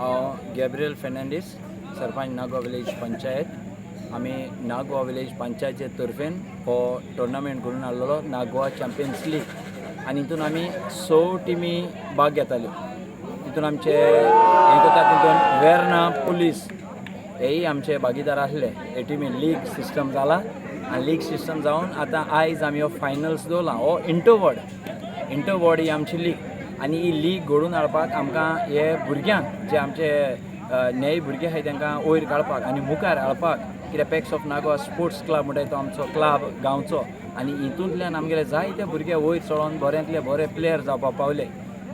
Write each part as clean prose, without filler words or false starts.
हांव Gabriel Fernandes sarpanch Nagwa village panchayat. आमी Nagwa village पंचायतीचे तर्फेन हो टुर्नामेंट करून हाडलेलो नागवा चॅम्पियन्स लीग आनी हितून आमी 6 टिमी भाग घेताल्यो। तितून आमचे हे करता तितून वेर्ना पुलीस हेय आमचे भागीदार आसले। हे टिमी लीग सिस्टम जाला आनी लीग सिस्टम जावन आतां आयज आमी हो फायनल्स दवरला। हो इंटरवॉर्ड ही आमची लीग आनी ही लीग घडोवन हाडपाक आमकां हे भुरग्यांक जे आमचे नेय भुरगे आहाय तांकां वयर काडपाक आनी मुखार हाडपाक कित्याक packs of Nagwa sports club म्हणटा तो आमचो क्लब गांवचो आनी हितूंतल्यान आमगेले जायते भुरगे वयर चडोन बऱ्यांतले बरे प्लेयर जावपाक पावले।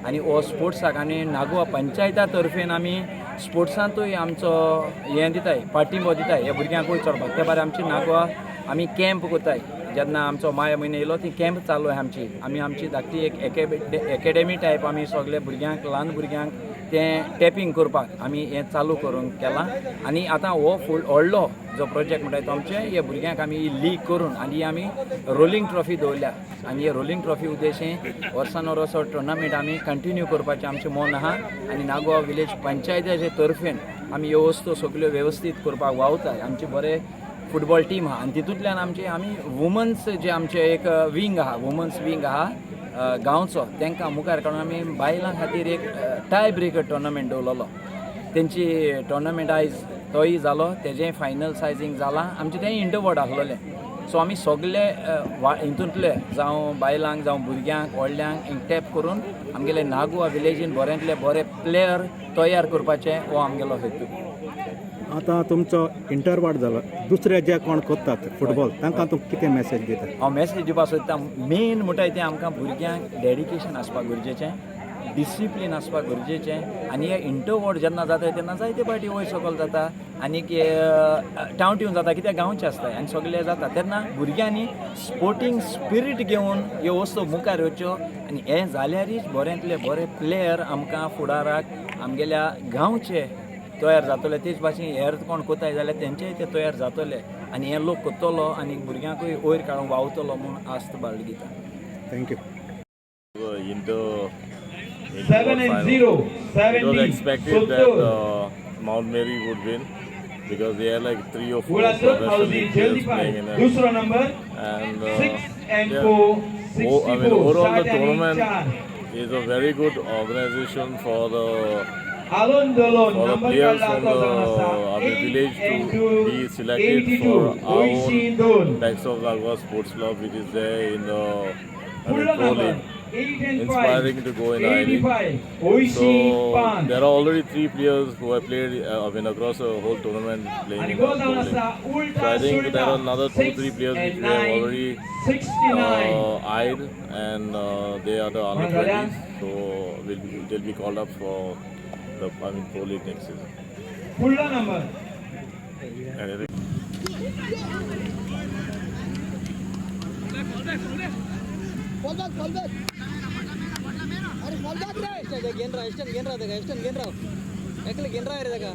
आनी हो स्पोर्ट्साक आनी नागवा पंचायता तर्फेन आमी स्पोर्ट्सांतूय आमचो हें दिताय पार्टिंबो दिताय हे भुरग्यांक वयर चडपाक। त्या भायर आमची नागवा आमी कॅम्प कोताय जेन्ना आमचो माय म्हयनो येयलो ती कॅम्प चालू आहा आमची धाकटी एक एकेडेमी टायप आमी सगळे भुरग्यांक ल्हान भुरग्यांक तें टॅपिंग करपाक आमी हें चालू करूंक केलां। आनी आतां हो व्हडलो जो प्रोजेक्ट म्हणटा तो आमचे हे भुरग्यांक आमी ही लीग करून आनी आमी रोलिंग ट्रॉफी दवरल्या आनी हे रोलिंग ट्रॉफी उद्देशें वर्सान वर्स टुर्नामेंट आमी कंटिन्यू करपाचें आमचें मन आहा आनी नागवा विलेज पंचायतीचे तर्फेन आमी ह्यो वस्तू सगळ्यो वेवस्थीत करपाक वावताय। आमचे बरे फुटबॉल टीम आहा आनी तितूंतल्यान आमी वुमन्स जे आमचे एक विंग आहा वुमन्स विंग आहा गांवचो तांकां मुखार काडून आमी बायलां खातीर एक टाय ब्रेकर टुर्नामेंट दवरलेलो। तेंची टुर्नामेंट आयज तोय जालो तेजें फायनल सायजींग जालां आमचें तें इंटरवॉर्ड आसलेलें। सो आमी सगळे हितूंतले जावं बायलांक जावं भुरग्यांक व्हडल्यांक इंटॅप करून आमगेले नागवा विलेजीन बऱ्यांतले बरे प्लेयर तयार करपाचें हो आमगेलो हेतू। आतां तुमचो इंटरवॉर्ड जालो दुसरे जे कोण कोत्तात फुटबॉल तांकां तूं कितें मेसेज दिता? हांव मेसेज दिवपाक सोदता मेन म्हणटा तें आमकां भुरग्यांक डेडिकेशन आसपाक गरजेचें, डिसिप्लीन आसपाक गरजेचें आनी हे इंटरवॉर्ड जेन्ना जाता तेन्ना जायते फावटी वयर सकयल जाता आनी टावंटिवन जाता कित्याक गांवचे आसता आनी सगळे जाता तेन्ना भुरग्यांनी स्पोर्टींग स्पिरीट घेवन ह्यो वस्तू मुखार येवच्यो आनी हें जाल्यारच बऱ्यांतले बरे प्लेयर आमकां फुडाराक आमगेल्या गांवचे तयार जातले। तेच भाशेन हेर कोण कोताय जाल्यार तेंचेय ते तयार जातले आनी हे लोक कोत्तलो आनी भुरग्यांकूय वयर काडून वावतलो म्हूण आस्त बाळगिता। Thank you. It was expected that Mount Mary would win because they had like 3 or 4 professional players playing in it. And overall the tournament is a very good organization for the players from the village to be selected for our own Packs of Nagoa Sports Club, which is there in the Pro League. Inspiring to go in I-League. So there are already 3 players who have played across the whole tournament playing in the Pro League. So I think there are another 2-3 players which we have already eyed and they are the under 20s. So they'll be called up for the Pro League next season. Full number. Fall back. अरे fall back रे. Gain राव. एकले gain राव रे दाका.